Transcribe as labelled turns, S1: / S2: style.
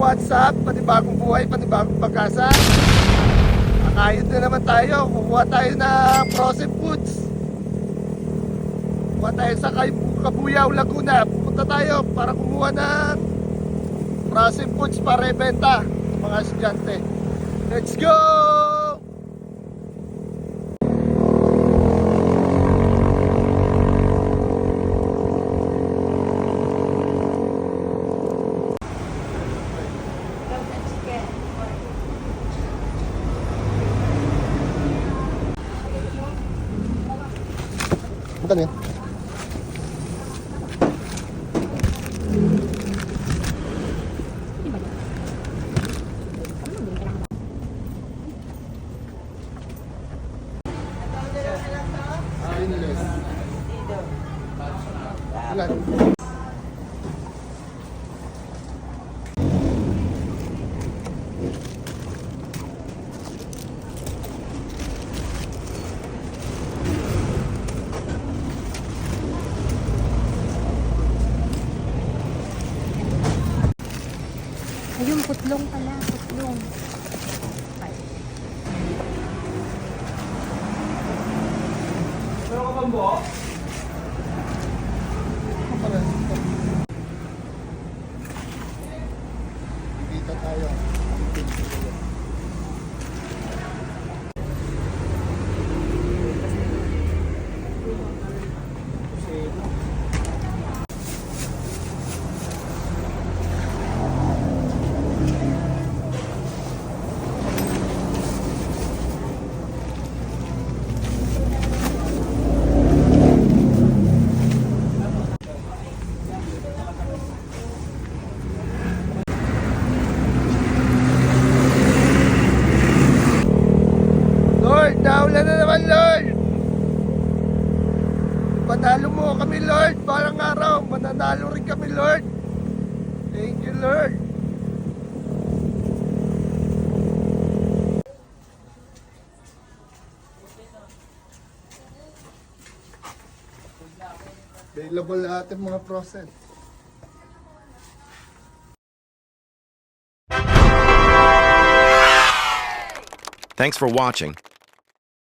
S1: what's up? Panibagong buhay, panibagong pag-asa. Kakayod na naman tayo. Kukuha tayo ng frozen foods. Kukuha tayo sa Cabuyao, Laguna. Pupunta tayo para kumuha ng frozen foods para ibenta sa mga estudyante. Let's go! Ano yan? Ilan?
S2: Ayun, putlong pala, putlong.
S1: Pero ka bang buo? Dito tayo. Lord, naulan na naman, Lord. Panalo mo kami, Lord. Parang araw, mananalo rin kami, Lord. Thank you, Lord. Available lahat yung mga process.
S3: Thanks for watching.